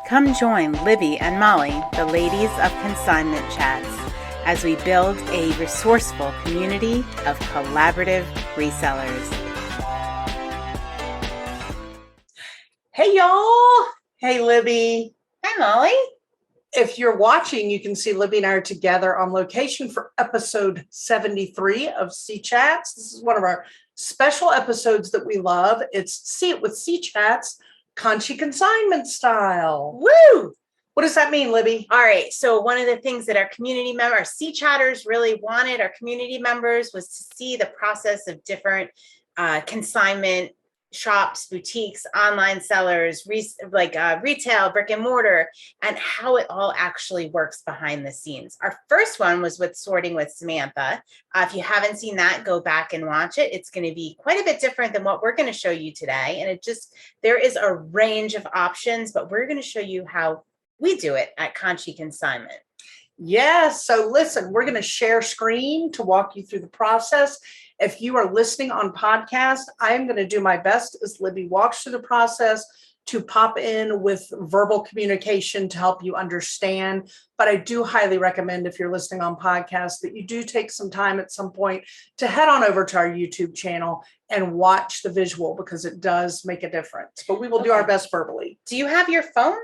Come join Libby and Molly, the ladies of Consignment Chats, as we build a resourceful community of collaborative resellers. Hey, y'all. Hey, Libby. Hi, Molly. If you're watching, you can see Libby and I are together on location for episode 73 of C Chats. This is one of our special episodes that we love. It's See It with C Chats, Conshy Consignment style. Woo! What does that mean, Libby? All right. So one of the things that our community members, C Chatters really wanted, our community members, was to see the process of different consignment shops, boutiques, online sellers, retail, brick and mortar, and how it all actually works behind the scenes. Our first one was with Sorting with Samantha. If you haven't seen that, go back and watch it. It's going to be quite a bit different than what we're going to show you today. And there is a range of options, but we're going to show you how we do it at Conshy Consignment. Yes. So listen, we're going to share screen to walk you through the process. If you are listening on podcast, I'm going to do my best as Libby walks through the process to pop in with verbal communication to help you understand. But I do highly recommend, if you're listening on podcast, that you do take some time at some point to head on over to our YouTube channel and watch the visual, because it does make a difference. But we will do our best verbally. Do you have your phone?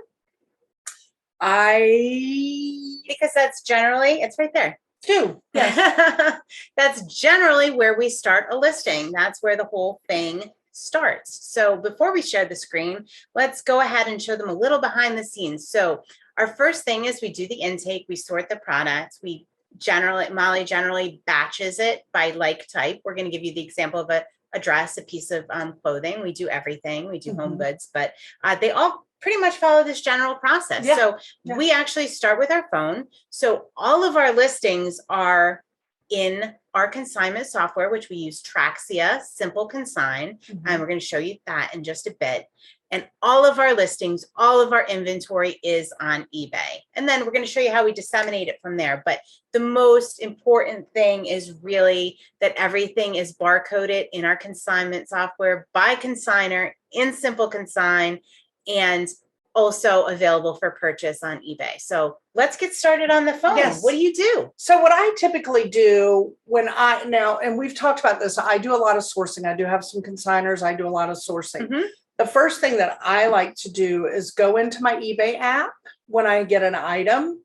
Because that's generally, it's right there. Do. Yes. That's generally where we start a listing. That's where the whole thing starts. So before we share the screen, let's go ahead and show them a little behind the scenes. So our first thing is we do the intake, we sort the products. Molly generally batches it by like type. We're going to give you the example of a dress, a piece of clothing. We do everything. We do home goods, but they all pretty much follow this general process. Yeah. So we actually start with our phone. So all of our listings are in our consignment software, which we use Traxia, Simple Consign. And we're going to show you that in just a bit. And all of our listings, all of our inventory is on eBay. And then we're going to show you how we disseminate it from there. But the most important thing is really that everything is barcoded in our consignment software by consigner in Simple Consign, and also available for purchase on eBay. So let's get started on the phone. Yes. What do you do? So what I typically do and we've talked about this, I do a lot of sourcing. I do have some consigners. I do a lot of sourcing. The first thing that I like to do is go into my eBay app when I get an item,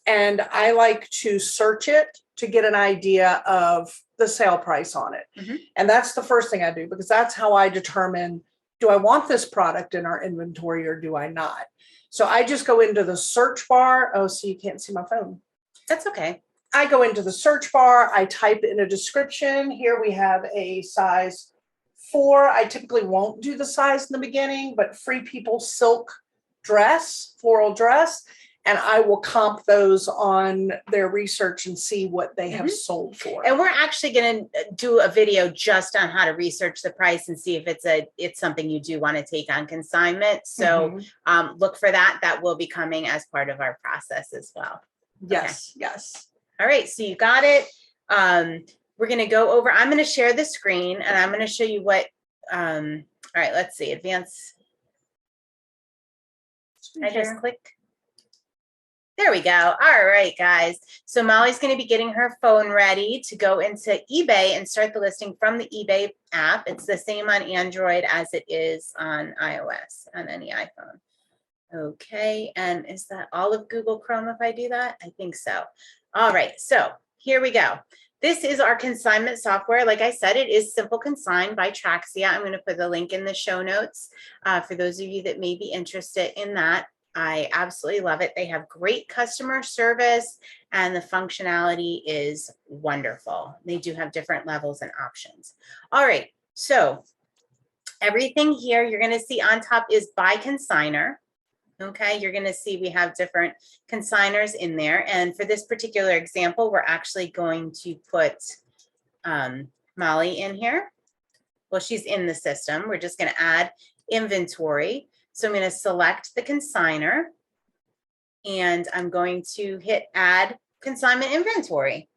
and I like to search it to get an idea of the sale price on it. And that's the first thing I do, because that's how I determine, do I want this product in our inventory or do I not? So I just go into the search bar. Oh, so you can't see my phone. That's okay. I go into the search bar. I type in a description. Here we have a size 4. I typically won't do the size in the beginning, but Free People silk dress, floral dress. And I will comp those on their research and see what they have sold for. And we're actually going to do a video just on how to research the price and see if it's something you do want to take on consignment. So look for that. That will be coming as part of our process as well. Yes, yes. All right, so you got it. We're going to go over, I'm going to share the screen and I'm going to show you what, all right, let's see, advance. I just click. There we go. All right, guys. So Molly's going to be getting her phone ready to go into eBay and start the listing from the eBay app. It's the same on Android as it is on iOS, on any iPhone. Okay, and is that all of Google Chrome if I do that? I think so. All right, so here we go. This is our consignment software. Like I said, it is Simple Consign by Traxia. I'm going to put the link in the show notes for those of you that may be interested in that. I absolutely love it. They have great customer service and the functionality is wonderful. They do have different levels and options. All right, so everything here you're going to see on top is by consigner. Okay, you're going to see we have different consigners in there. And for this particular example, we're actually going to put Molly in here. Well, she's in the system. We're just going to add inventory. So I'm going to select the consigner and I'm going to hit add consignment inventory.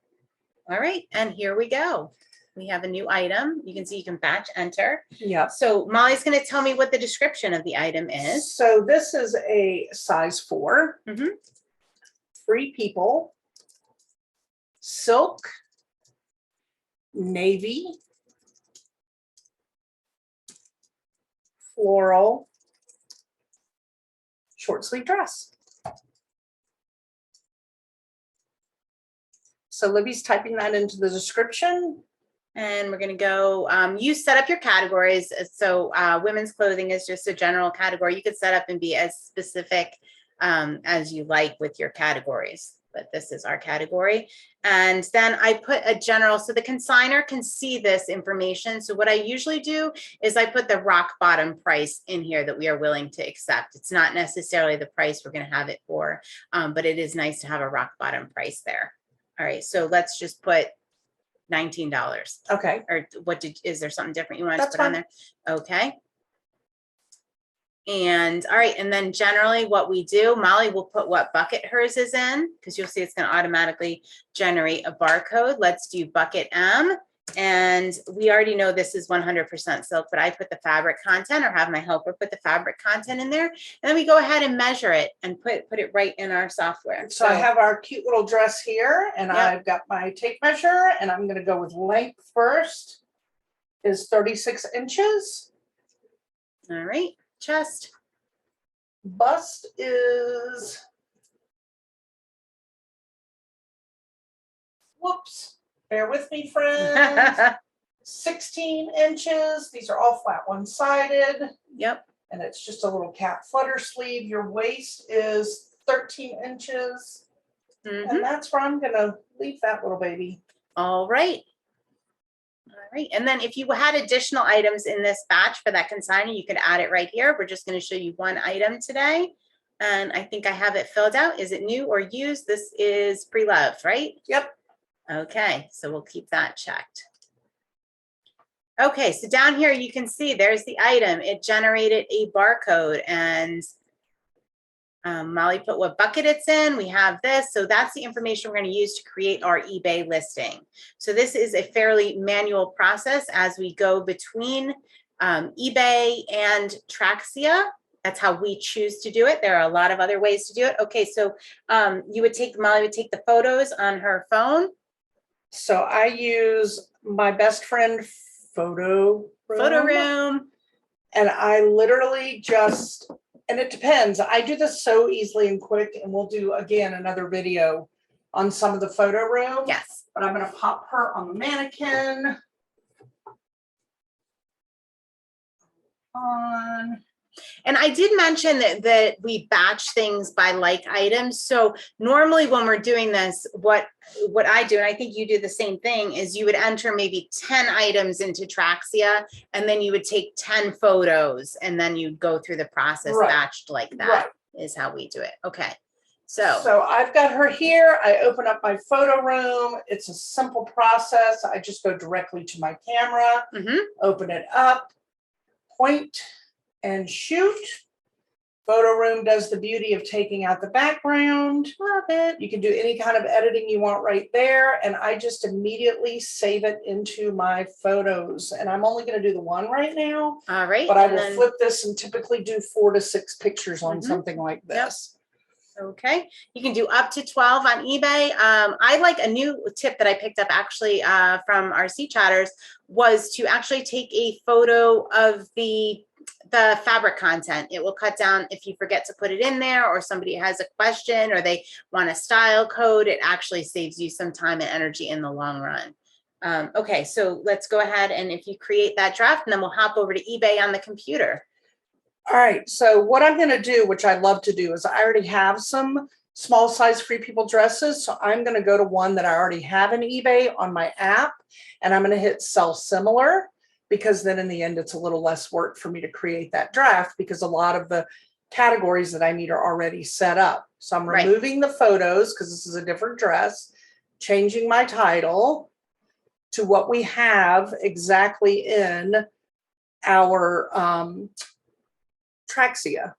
All right, and here we go. we have a new item. You can see you can batch enter. Yeah. So Molly's going to tell me what the description of the item is. So this is a size 4, Mhm. Free People, silk, navy, floral, short sleeve dress. So Libby's typing that into the description. And we're going to go, you set up your categories. So women's clothing is just a general category. You could set up and be as specific as you like with your categories. But this is our category. And then I put a general, so the consignor can see this information. So what I usually do is I put the rock bottom price in here that we are willing to accept. It's not necessarily the price we're going to have it for, but it is nice to have a rock bottom price there. All right, so let's just put $19. Okay. Or is there something different you want That's to put on there? Okay. And all right, and then generally what we do, Molly will put what bucket hers is in, because you'll see it's going to automatically generate a barcode. Let's do bucket M. And we already know this is 100% silk, but I put the fabric content, or have my helper put the fabric content in there. And then we go ahead and measure it and put it right in our software. So I have our cute little dress here, and Yep. I've got my tape measure, and I'm going to go with length first. Is 36 inches. All right, chest. Bust is, whoops, bear with me, friends. 16 inches. These are all flat one-sided. Yep. And it's just a little cap flutter sleeve. Your waist is 13 inches. Mm-hmm. And that's where I'm going to leave that little baby. All right. All right. And then if you had additional items in this batch for that consignor, you could add it right here. We're just going to show you one item today. And I think I have it filled out. Is it new or used? This is pre-loved, right? Yep. Okay. So we'll keep that checked. Okay. So down here, you can see there's the item. It generated a barcode, and Molly put what bucket it's in. We have this. So that's the information we're going to use to create our eBay listing. So this is a fairly manual process as we go between eBay and Traxia. That's how we choose to do it. There are a lot of other ways to do it. Okay, so Molly would take the photos on her phone. So I use my best friend photo room. And I literally just, and it depends. I do this so easily and quick, and we'll do again another video on some of the photo room. Yes. But I'm going to pop her on the mannequin. And I did mention that we batch things by like items. So normally when we're doing this, what I do, and I think you do the same thing, is you would enter maybe 10 items into Traxia, and then you would take 10 photos, and then you go through the process batched like that. Is how we do it. Okay. So I've got her here. I open up my photo room. It's a simple process. I just go directly to my camera, open it up, point, and shoot. Photo room does the beauty of taking out the background. Love it. You can do any kind of editing you want right there. And I just immediately save it into my photos. And I'm only going to do the one right now. All right. But I will flip this and typically do 4 to 6 pictures on something like this. Yep. Okay. You can do up to 12 on eBay. I like a new tip that I picked up actually from our Sea Chatters was to actually take a photo of the fabric content. It will cut down if you forget to put it in there, or somebody has a question, or they want a style code. It actually saves you some time and energy in the long run. Okay, so let's go ahead, and if you create that draft, and then we'll hop over to eBay on the computer. All right, so what I'm going to do, which I love to do, is I already have some small size Free People dresses. So I'm going to go to one that I already have in eBay on my app, and I'm going to hit sell similar, because then in the end, it's a little less work for me to create that draft, because a lot of the categories that I need are already set up. So I'm removing the photos, because this is a different dress, changing my title to what we have exactly in our Traxia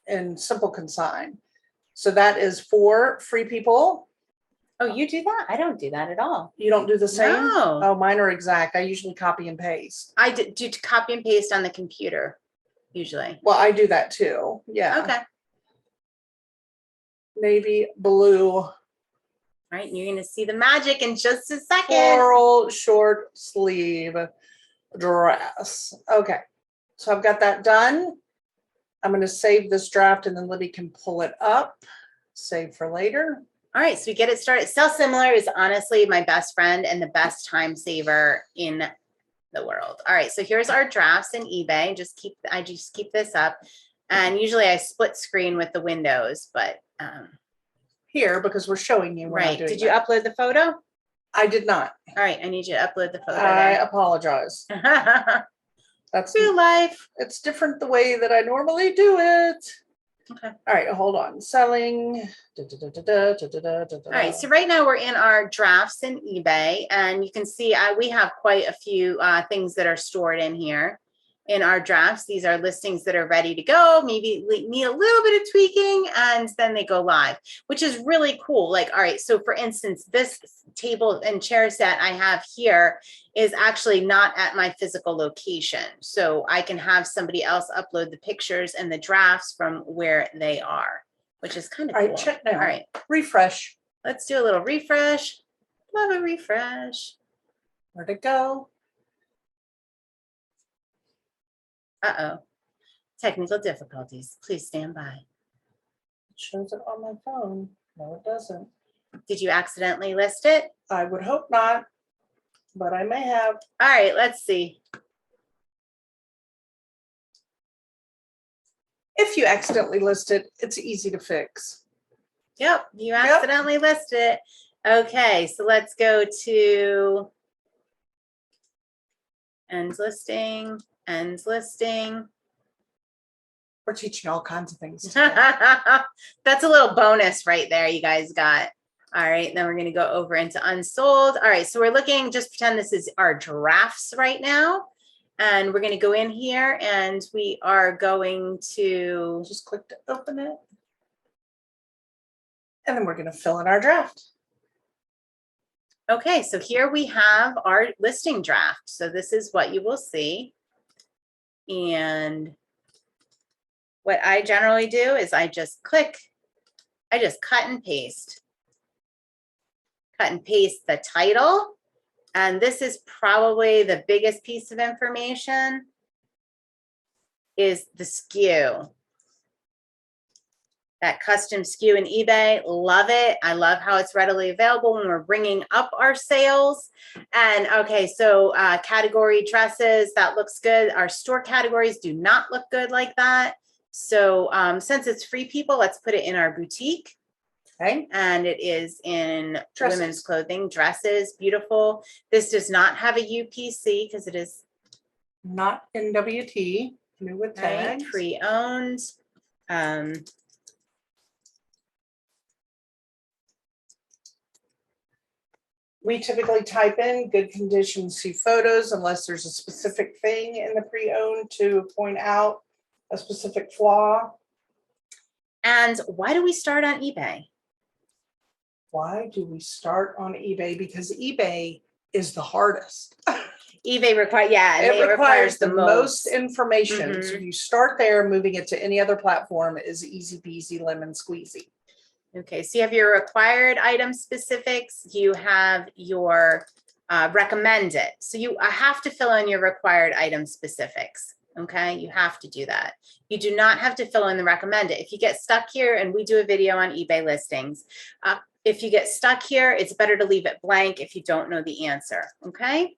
and Simple Consign. So that is for Free People. Oh, you do that? I don't do that at all. You don't do the same? No. Oh, mine are exact. I usually copy and paste. I do copy and paste on the computer, usually. Well, I do that too. Yeah. Okay. Navy blue. All right, and you're going to see the magic in just a second. Floral short sleeve dress. Okay. So I've got that done. I'm going to save this draft and then Libby can pull it up. Save for later. All right, so we get it started. Sell Similar is honestly my best friend and the best time saver in the world. All right, so here's our drafts in eBay. I just keep this up, and usually I split screen with the windows, but Here, because we're showing you. Right. Did you upload the photo? I did not. All right, I need you to upload the photo. I apologize. There. That's Real life. It's different the way that I normally do it. Okay. All right, hold on. Selling. All right, so right now we're in our drafts in eBay, and you can see we have quite a few things that are stored in here in our drafts. These are listings that are ready to go, maybe need a little bit of tweaking, and then they go live, which is really cool. Like, all right, so for instance, this table and chair set I have here is actually not at my physical location. So I can have somebody else upload the pictures and the drafts from where they are, which is kind of cool. All right, check now. All right, Refresh. let's do a little refresh. Love a refresh. Where'd it go? Uh-oh. Technical difficulties. Please stand by. It shows it on my phone. No, it doesn't. Did you accidentally list it? I would hope not, but I may have. All right, let's see. If you accidentally list it, it's easy to fix. Yep, you accidentally listed it. Okay, so let's go to ends listing, ends listing. We're teaching all kinds of things today. That's a little bonus right there you guys got. All right, then we're going to go over into unsold. All right, so we're looking, just pretend this is our drafts right now. And we're going to go in here and we are going to just click to open it. And then we're going to fill in our draft. Okay, so here we have our listing draft. So this is what you will see. And what I generally do is I just cut and paste. Cut and paste the title. And this is probably the biggest piece of information is the SKU. That custom SKU in eBay, love it. I love how it's readily available when we're bringing up our sales. And okay, so category dresses, that looks good. Our store categories do not look good like that. So since it's free people, let's put it in our boutique. Okay, and it is in women's clothing, dresses, beautiful. This does not have a UPC because it is not NWT, new with tags. Pre-owned. We typically type in good condition, see photos, unless there's a specific thing in the pre-owned to point out a specific flaw. And why do we start on eBay? Why do we start on eBay? Because eBay is the hardest. eBay requires the most information. Mm-hmm. So if you start there, moving it to any other platform is easy peasy lemon squeezy. Okay, so you have your required item specifics, you have your recommended. So you have to fill in your required item specifics. Okay, you have to do that. You do not have to fill in the recommended. If you get stuck here, and we do a video on eBay listings, if you get stuck here, it's better to leave it blank if you don't know the answer. Okay.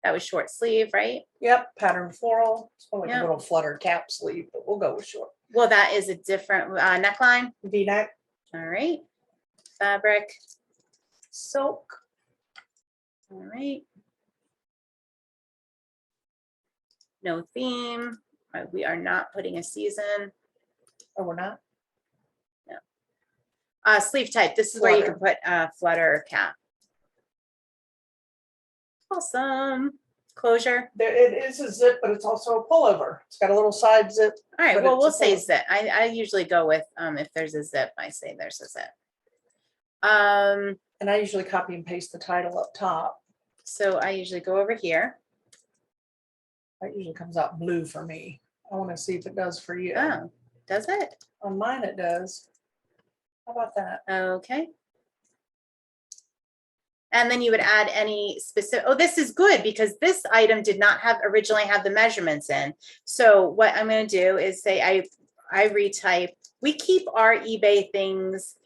That was short sleeve, right? Yep, pattern floral. It's like a little flutter cap sleeve, but we'll go with short. Well, that is a different neckline. V-neck. All right. Fabric. Silk. All right. No theme. We are not putting a season. Oh, we're not? No. Sleeve type. This is where you can put flutter cap. Awesome. Closure. It is a zip, but it's also a pullover. It's got a little side zip. All right. Well, we'll say zip. I usually go with if there's a zip, I say there's a zip. And I usually copy and paste the title up top. So I usually go over here. That usually comes out blue for me. I want to see if it does for you. Oh, does it? On mine it does. How about that? Okay. And then you would add any specific, oh, this is good because this item did not originally have the measurements in. So what I'm going to do is say I retype. We keep our eBay things,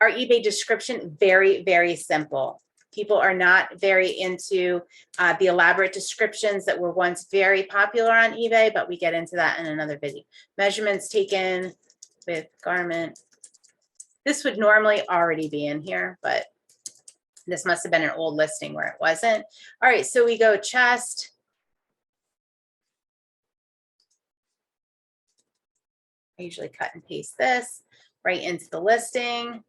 our eBay description very, very simple. People are not very into the elaborate descriptions that were once very popular on eBay, but we get into that in another video. Measurements taken with garment. This would normally already be in here, but this must have been an old listing where it wasn't. All right, so we go chest. I usually cut and paste this right into the listing.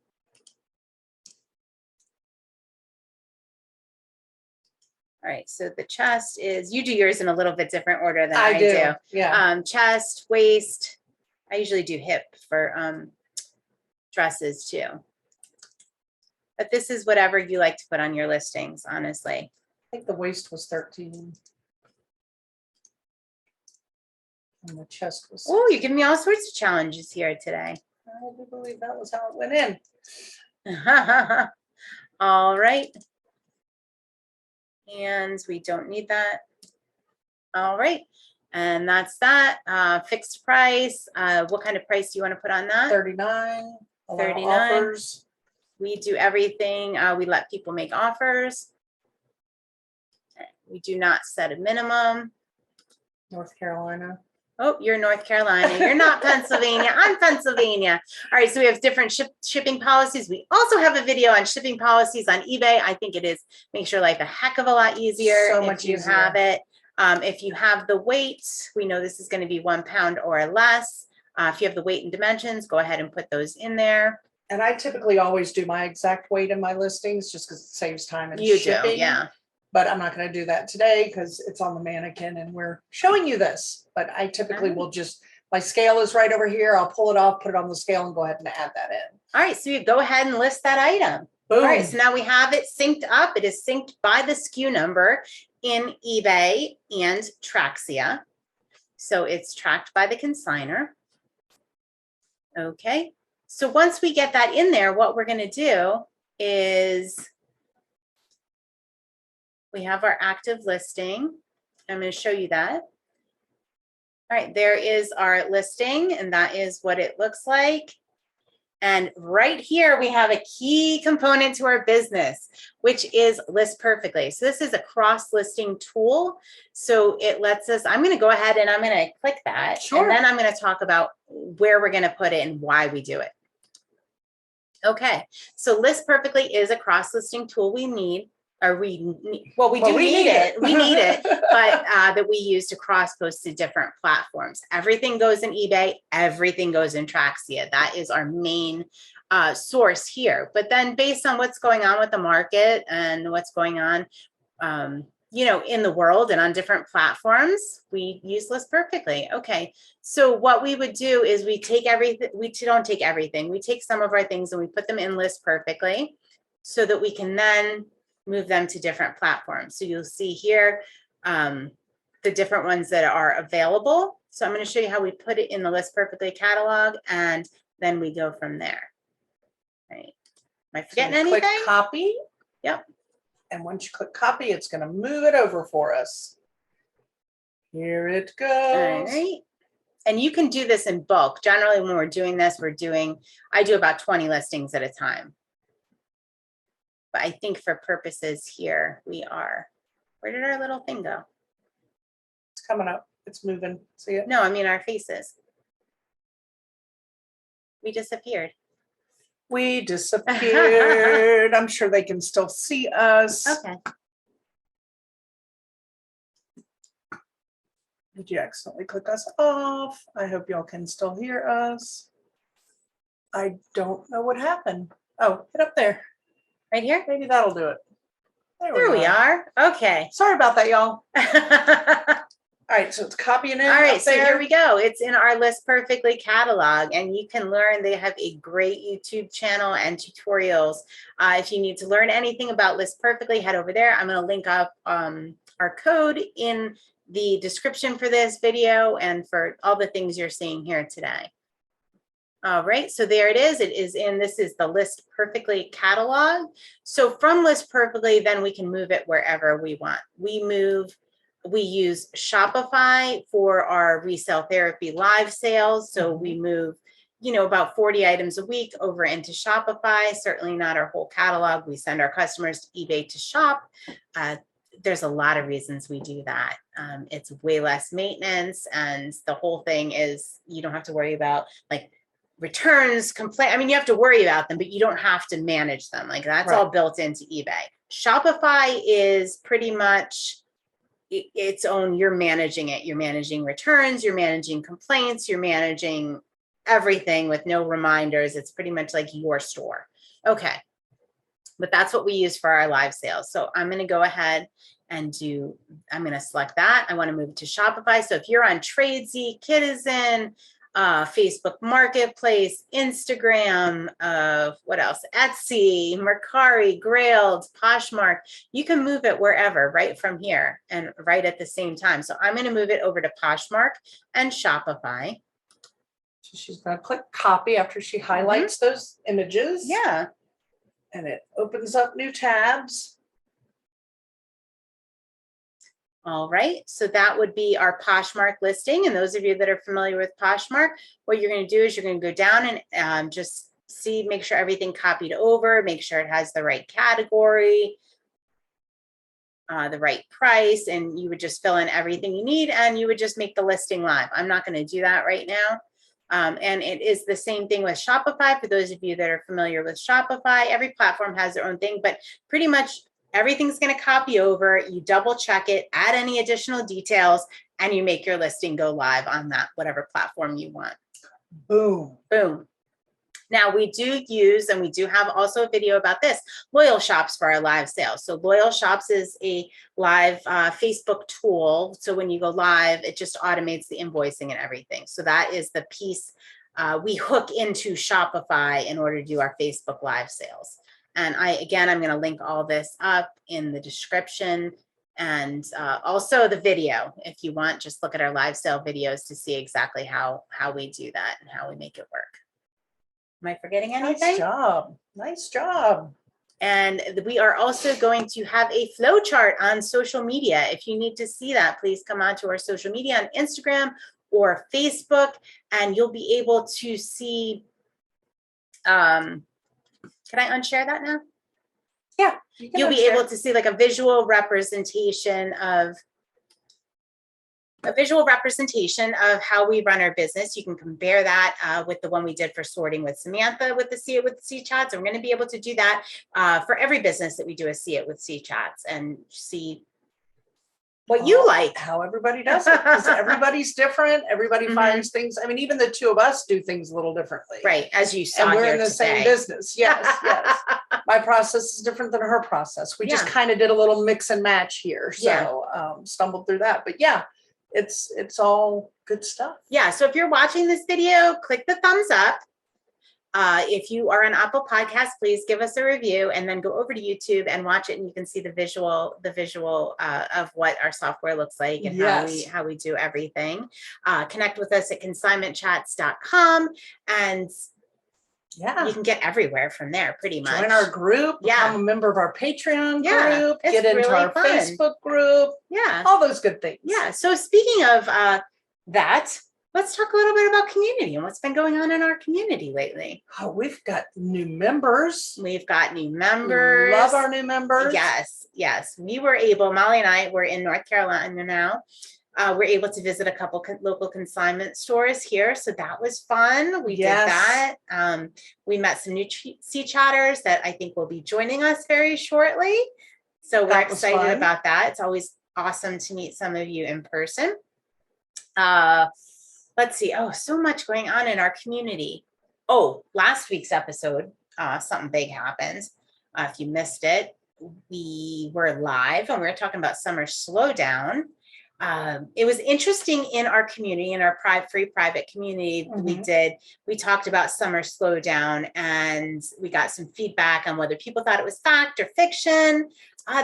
All right, so the chest is, you do yours in a little bit different order than I do. Yeah. Chest, waist. I usually do hip for dresses too. But this is whatever you like to put on your listings, honestly. I think the waist was 13. And the chest was. Oh, you're giving me all sorts of challenges here today. I do believe that was how it went in. All right. And we don't need that. All right. And that's that. Fixed price. What kind of price do you want to put on that? 39. 39. Offers. We do everything. We let people make offers. We do not set a minimum. North Carolina. Oh, you're North Carolina. You're not Pennsylvania. I'm Pennsylvania. All right, so we have different shipping policies. We also have a video on shipping policies on eBay. I think it makes your life a heck of a lot easier if you have it. If you have the weight, we know this is going to be 1 pound or less. If you have the weight and dimensions, go ahead and put those in there. And I typically always do my exact weight in my listings just because it saves time and You shipping. do, yeah. But I'm not going to do that today because it's on the mannequin and we're showing you this. But I typically will just, my scale is right over here. I'll pull it off, put it on the scale and go ahead and add that in. All right, so you go ahead and list that item. Boom. All right, so now we have it synced up. It is synced by the SKU number in eBay and Traxia. So it's tracked by the consigner. Okay, so once we get that in there, what we're going to do is we have our active listing. I'm going to show you that. All right, there is our listing, and that is what it looks like. And right here, we have a key component to our business, which is List Perfectly. So this is a cross-listing tool. So it lets us, I'm going to go ahead and I'm going to click that. Sure. And then I'm going to talk about where we're going to put it and why we do it. Okay, so List Perfectly is a cross-listing tool we need. We need it, but that we use to cross post to different platforms. Everything goes in eBay, everything goes in Traxia. That is our main source here. But then based on what's going on with the market and what's going on, in the world and on different platforms, we use List Perfectly. Okay, so what we would do is we take everything, we don't take everything, we take some of our things and we put them in List Perfectly so that we can then move them to different platforms. So you'll see here the different ones that are available. So I'm going to show you how we put it in the List Perfectly catalog, and then we go from there. Right. Am I forgetting anything? Click copy. Yep. And once you click copy, it's going to move it over for us. Here it goes. All right. And you can do this in bulk. Generally, when we're doing this, I do about 20 listings at a time. But I think for purposes here, where did our little thing go? It's coming up. It's moving. See it? No, I mean our faces. We disappeared. We disappeared. I'm sure they can still see us. Okay. Did you accidentally click us off? I hope y'all can still hear us. I don't know what happened. Oh, hit up there. Right here? Maybe that'll do it. There we are. Okay. Sorry about that, y'all. All right, so it's copying in. All right, up so there. here we go. It's in our List Perfectly catalog, and you can learn. They have a great YouTube channel and tutorials. If you need to learn anything about List Perfectly, head over there. I'm going to link up our code in the description for this video and for all the things you're seeing here today. All right, so there it is. It is in, this is the List Perfectly catalog. So from List Perfectly, then we can move it wherever we want. We use Shopify for our Resale Therapy live sales. So we move, about 40 items a week over into Shopify, certainly not our whole catalog. We send our customers to eBay to shop. There's a lot of reasons we do that. It's way less maintenance, and the whole thing is you don't have to worry about like returns, complaint. I mean, you have to worry about them, but you don't have to manage them. Like that's all built into eBay. Shopify is pretty much its own. You're managing it. You're managing returns. You're managing complaints. You're managing everything with no reminders. It's pretty much like your store. Okay. But that's what we use for our live sales. So I'm going to go ahead and I'm going to select that. I want to move to Shopify. So if you're on Tradesy, Kitizen, Facebook Marketplace, Instagram, what else? Etsy, Mercari, Grailed, Poshmark, you can move it wherever right from here and right at the same time. So I'm going to move it over to Poshmark and Shopify. So she's going to click copy after she highlights those images. Yeah. And it opens up new tabs. All right, so that would be our Poshmark listing. And those of you that are familiar with Poshmark, what you're going to do is you're going to go down and just make sure everything copied over, make sure it has the right category, the right price, and you would just fill in everything you need and you would just make the listing live. I'm not going to do that right now. And it is the same thing with Shopify. For those of you that are familiar with Shopify, every platform has their own thing, but pretty much everything's going to copy over. You double check it, add any additional details, and you make your listing go live on that, whatever platform you want. Boom. Boom. Now we do use, and we do have also a video about this, Loyal Shops for our live sales. So Loyal Shops is a live Facebook tool. So when you go live, it just automates the invoicing and everything. So that is the piece we hook into Shopify in order to do our Facebook live sales. And I'm going to link all this up in the description and also the video. If you want, just look at our live sale videos to see exactly how we do that and how we make it work. Am I forgetting anything? Nice job. Nice job. And we are also going to have a flow chart on social media. If you need to see that, please come on to our social media on Instagram or Facebook, and you'll be able to see. Can I unshare that now? Yeah. You'll be able to see like a visual representation of how we run our business. You can compare that with the one we did for sorting with Samantha with the See It with C Chats. And we're going to be able to do that for every business that we do a See It with C Chats and see what you like. How everybody does it. Because everybody's different. Everybody finds things. I mean, even the two of us do things a little differently. Right. As you saw, and we're here in the today. same business. Yes, yes. My process is different than her process. We just kind of did a little mix and match here. So stumbled through that. But yeah, it's all good stuff. Yeah. So if you're watching this video, click the thumbs up. If you are on Apple Podcasts, please give us a review and then go over to YouTube and watch it, and you can see the visual of what our software looks like and how we do everything. Connect with us at consignmentchats.com, and you can get everywhere from there pretty much. Join our group, become a member of our Patreon group, get into really our fun. Facebook group, all those good things. Yeah. So speaking of that, let's talk a little bit about community and what's been going on in our community lately. Oh, we've got new members. We've got new members. Love our new members. Yes, yes. Molly and I were in North Carolina now. We're able to visit a couple local consignment stores here. So that was fun. We did that. We met some new sea chatters that I think will be joining us very shortly. So we're excited about that. It's always awesome to meet some of you in person. Let's see. Oh, so much going on in our community. Oh, last week's episode, something big happened. If you missed it, we were live and we were talking about summer slowdown. It was interesting in our community, in our free private community. We talked about summer slowdown, and we got some feedback on whether people thought it was fact or fiction.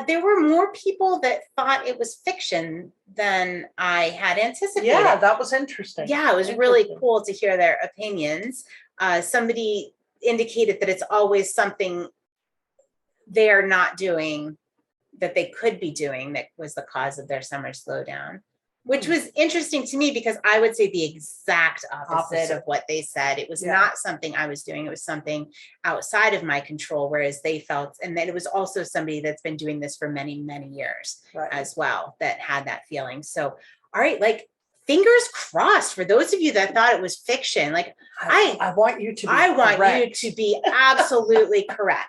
There were more people that thought it was fiction than I had anticipated. Yeah, that was interesting. Yeah, it was really cool to hear their opinions. Somebody indicated that it's always something they're not doing that they could be doing that was the cause of their summer slowdown, which was interesting to me because I would say the exact opposite of what they said. It was not something I was doing. It was something outside of my control, whereas they felt, and then it was also somebody that's been doing this for many, many years as well that had that feeling. So, all right, like fingers crossed for those of you that thought it was fiction. Like I want you to be you to be absolutely correct.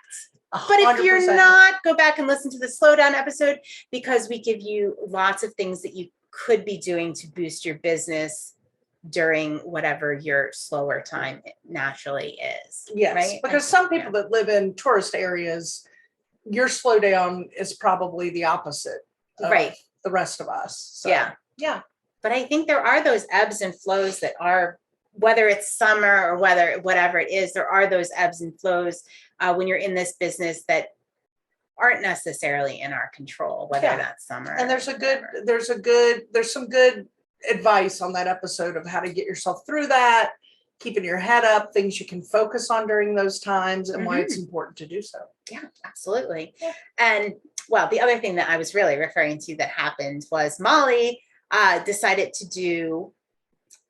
100%. But if you're not, go back and listen to the slowdown episode because we give you lots of things that you could be doing to boost your business during whatever your slower time naturally is. Yes, right? because some people that live in tourist areas, your slowdown is probably the opposite of the rest of us. So, yeah. But I think there are those ebbs and flows that are, whether it's summer or whatever it is, there are those ebbs and flows when you're in this business that aren't necessarily in our control, whether that's summer. And there's some good advice on that episode of how to get yourself through that, keeping your head up, things you can focus on during those times, and why it's important to do so. Yeah, absolutely. Yeah. And well, the other thing that I was really referring to that happened was Molly decided to do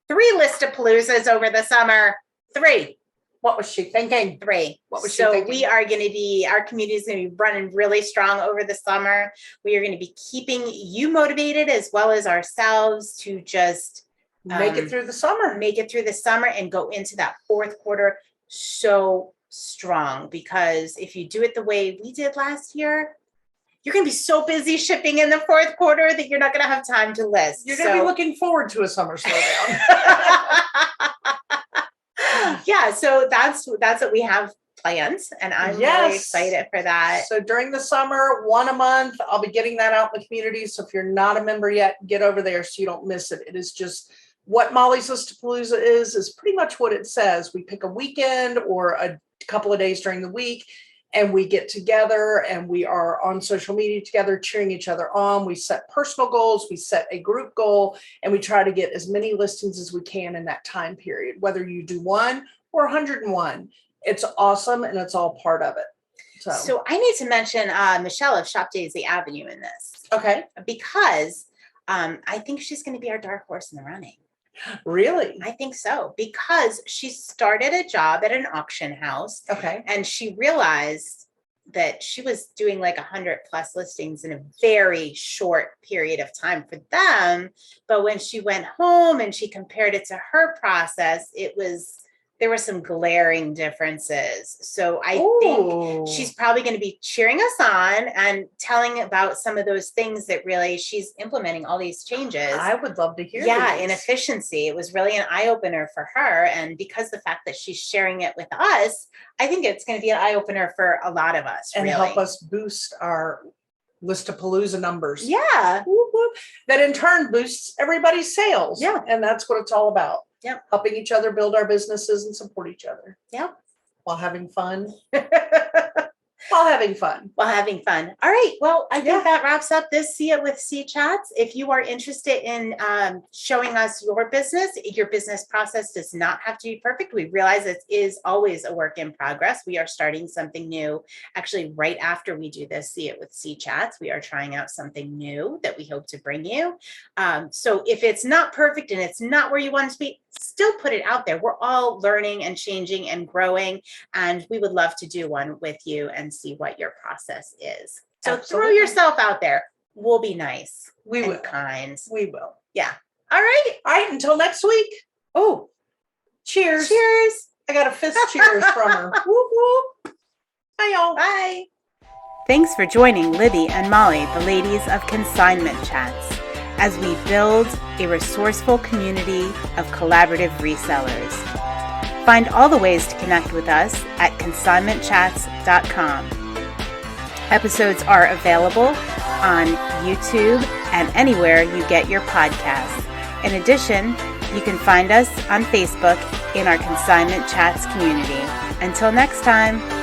3 Listapaloozas over the summer. 3. What was she thinking? 3. What was she thinking? Our community is going to be running really strong over the summer. We are going to be keeping you motivated as well as ourselves to just make it through the summer. Make it through the summer and go into that 4th quarter so strong. Because if you do it the way we did last year, you're going to be so busy shipping in the 4th quarter that you're not going to have time to list. You're going to be looking forward to a summer slowdown. Yeah, so that's what we have planned, and I'm really excited for that. So during the summer, 1 a month, I'll be getting that out in the community. So if you're not a member yet, get over there so you don't miss it. It is just what Molly's Listapalooza is pretty much what it says. We pick a weekend or a couple of days during the week, and we get together and we are on social media together, cheering each other on. We set personal goals, we set a group goal, and we try to get as many listings as we can in that time period, whether you do 1 or 101. It's awesome, and it's all part of it. So I need to mention Michelle of Shop Daisy Avenue in this. Okay. Because I think she's going to be our dark horse in the running. Really? I think so, because she started a job at an auction house. Okay. And she realized that she was doing like 100+ listings in a very short period of time for them. But when she went home and she compared it to her process, there were some glaring differences. So I think she's probably going to be cheering us on and telling about some of those things that really she's implementing all these changes. I would love to hear. Yeah, in efficiency. It was really an eye-opener for her. And because the fact that she's sharing it with us, I think it's going to be an eye-opener for a lot of us. And help us boost our Listapalooza numbers. Yeah. Whoop, whoop. That in turn boosts everybody's sales. Yeah. And that's what it's all about. Yep. Helping each other build our businesses and support each other. Yep. While having fun. While having fun. All right. Well, I think that wraps up this See It with C Chats. If you are interested in showing us your business process does not have to be perfect. We realize it is always a work in progress. We are starting something new. Actually, right after we do this See It with C Chats, we are trying out something new that we hope to bring you. So if it's not perfect and it's not where you want it to be, still put it out there. We're all learning and changing and growing, and we would love to do one with you and see what your process is. So Throw yourself out there. We'll be nice. We will. Kind. We will. Yeah. All right. All right. Until next week. Oh, cheers. Cheers. I got a fist cheers from her. Whoop, whoop. Bye, y'all. Bye. Thanks for joining Libby and Molly, the ladies of Consignment Chats, as we build a resourceful community of collaborative resellers. Find all the ways to connect with us at consignmentchats.com. Episodes are available on YouTube, and anywhere you get your podcasts. In addition, you can find us on Facebook in our Consignment Chats community. Until next time.